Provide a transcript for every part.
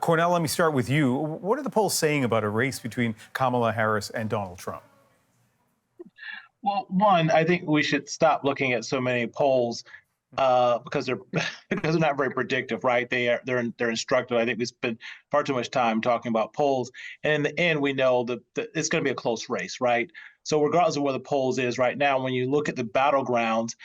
Cornell, let me start with you. What are the polls saying about a race between Kamala Harris and Donald Trump? Well, one, I think we should stop looking at so many polls because they're because they're not very predictive, right? They're instructive. I think we spend far too much time talking about polls, and in the end, we know that it's going to be a close race, right? So regardless of where the polls is right now, when you look at the battlegrounds,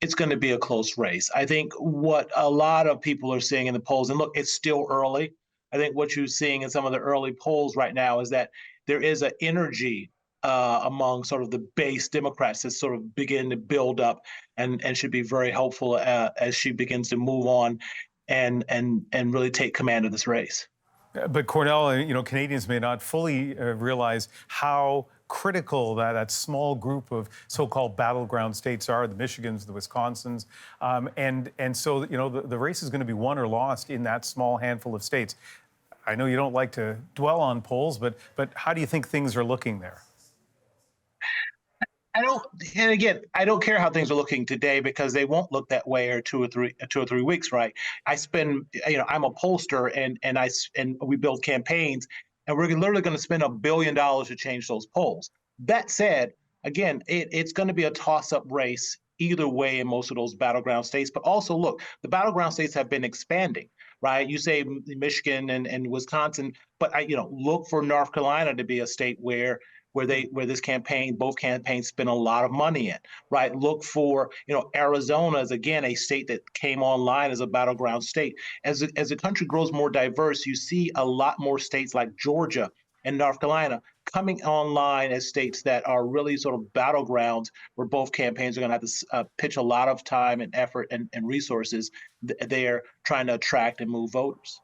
it's going to be a close race. I think what a lot of people are seeing in the polls, and look, it's still early. I think what you're seeing in some of the early polls right now is that there is an energy among sort of the base Democrats that's sort of beginning to build up and should be very helpful as she begins to move on and really take command of this race. But Cornell, Canadians may not fully realize how critical that small group of so-called battleground states are, the Michigans, the Wisconsins. And so, the race is going to be won or lost in that small handful of states. I know you don't like to dwell on polls, but how do you think things are looking there? I don't care how things are looking today because they won't look that way or two or three weeks, right? I'm a pollster and we build campaigns and we're literally going to spend $1 billion to change those polls. That said, again, it's going to be a toss-up race either way in most of those battleground states. But also, look, the battleground states have been expanding, right? You say Michigan and Wisconsin, but look for North Carolina to be a state where both campaigns spend a lot of money in, right? Look for, Arizona is again a state that came online as a battleground state. As the country grows more diverse, you see a lot more states like Georgia and North Carolina coming online as states that are really sort of battlegrounds where both campaigns are going to have to pitch a lot of time and effort and resources there trying to attract and move voters.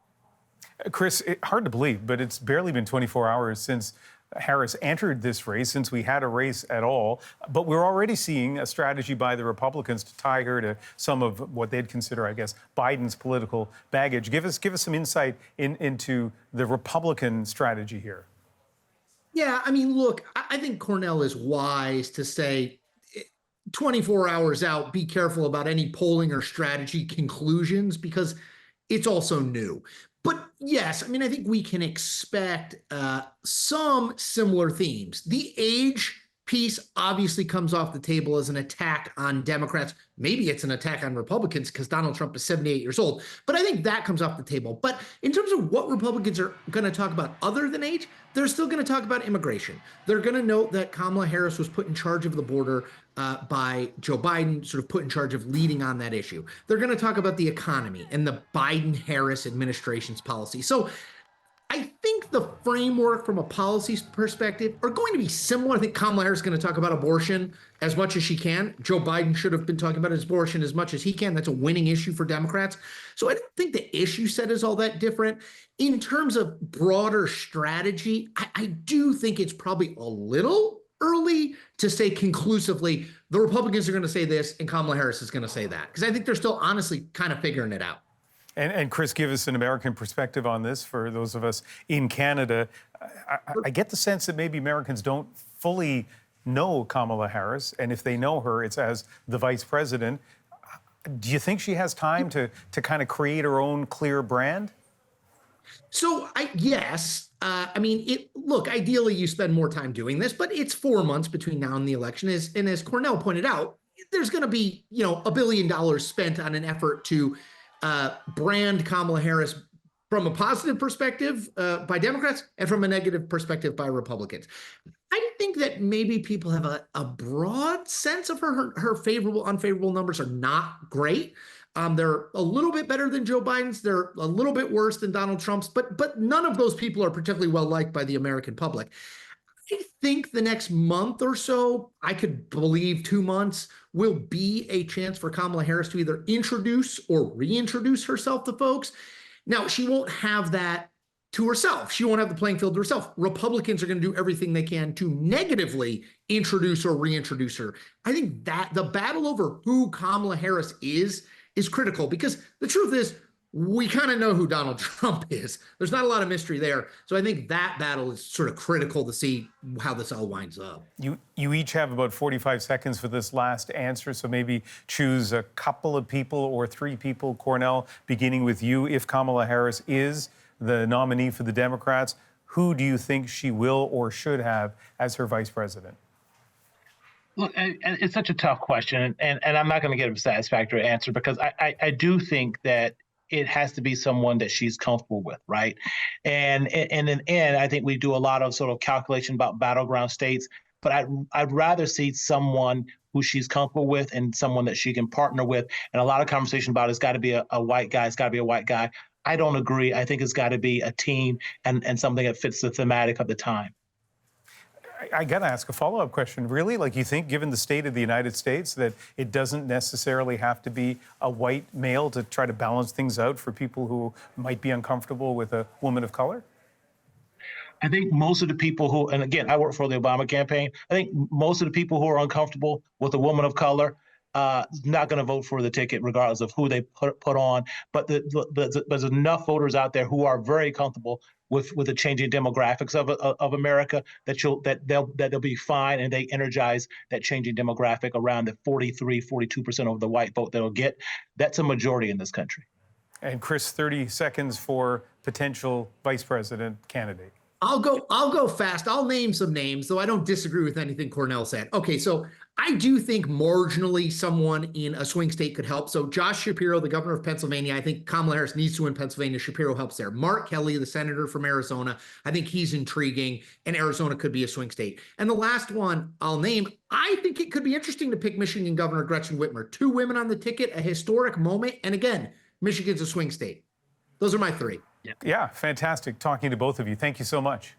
Chris, hard to believe, but it's barely been 24 hours since Harris entered this race, since we had a race at all. But we're already seeing a strategy by the Republicans to tie her to some of what they'd consider, I guess, Biden's political baggage. Give us some insight into the Republican strategy here. Yeah, I mean, look, I think Cornell is wise to say 24 hours out, be careful about any polling or strategy conclusions because it's also new. But yes, I mean, I think we can expect some similar themes. The age piece obviously comes off the table as an attack on Democrats. Maybe it's an attack on Republicans because Donald Trump is 78 years old. But I think that comes off the table. But in terms of what Republicans are going to talk about other than age, they're still going to talk about immigration. They're going to note that Kamala Harris was put in charge of the border by Joe Biden, sort of put in charge of leading on that issue. They're going to talk about the economy and the Biden-Harris administration's policy. So I think the framework from a policy perspective are going to be similar. I think Kamala Harris is going to talk about abortion as much as she can. Joe Biden should have been talking about abortion as much as he can. That's a winning issue for Democrats. So I don't think the issue set is all that different. In terms of broader strategy, I do think it's probably a little early to say conclusively the Republicans are going to say this and Kamala Harris is going to say that, because I think they're still honestly kind of figuring it out. And Chris, give us an American perspective on this for those of us in Canada. I get the sense that maybe Americans don't fully know Kamala Harris, and if they know her, it's as the vice president. Do you think she has time to kind of create her own clear brand? So yes. I mean, look, ideally you spend more time doing this, but it's 4 months between now and the election. And as Cornell pointed out, there's going to be, $1 billion spent on an effort to brand Kamala Harris from a positive perspective by Democrats and from a negative perspective by Republicans. I think that maybe people have a broad sense of her favorable, unfavorable numbers are not great. They're a little bit better than Joe Biden's. They're a little bit worse than Donald Trump's, but none of those people are particularly well liked by the American public. I think the next month or so, I could believe 2 months, will be a chance for Kamala Harris to either introduce or reintroduce herself to folks. Now, she won't have that to herself. She won't have the playing field to herself. Republicans are going to do everything they can to negatively introduce or reintroduce her. I think that the battle over who Kamala Harris is critical because the truth is, we kind of know who Donald Trump is. There's not a lot of mystery there. So I think that battle is sort of critical to see how this all winds up. You each have about 45 seconds for this last answer, so maybe choose a couple of people or 3 people. Cornell, beginning with you, if Kamala Harris is the nominee for the Democrats. Who do you think she will or should have as her vice president? Look, it's such a tough question, and I'm not going to get a satisfactory answer because I do think that it has to be someone that she's comfortable with, right? And in the end, I think we do a lot of sort of calculation about battleground states, but I'd rather see someone who she's comfortable with and someone that she can partner with. And a lot of conversation about it's got to be a white guy. It's got to be a white guy. I don't agree. I think it's got to be a team and something that fits the thematic of the time. I got to ask a follow-up question. Really? Like, you think, given the state of the United States, that it doesn't necessarily have to be a white male to try to balance things out for people who might be uncomfortable with a woman of color? I think most of the people who, and again, I work for the Obama campaign, I think most of the people who are uncomfortable with a woman of color not going to vote for the ticket regardless of who they put on. But there's enough voters out there who are very comfortable with the changing demographics of America that they'll be fine, and they energize that changing demographic around the 42% of the white vote that'll get. That's a majority in this country. And Chris, 30 seconds for potential vice president candidate. I'll go fast. I'll name some names, though I don't disagree with anything Cornell said. Okay, so I do think marginally someone in a swing state could help. So Josh Shapiro, the governor of Pennsylvania, I think Kamala Harris needs to win Pennsylvania. Shapiro helps there. Mark Kelly, the senator from Arizona, I think he's intriguing, and Arizona could be a swing state. And the last one I'll name, I think it could be interesting to pick Michigan Governor Gretchen Whitmer. 2 women on the ticket, a historic moment. And again, Michigan's a swing state. Those are my 3. Yeah, fantastic talking to both of you. Thank you so much.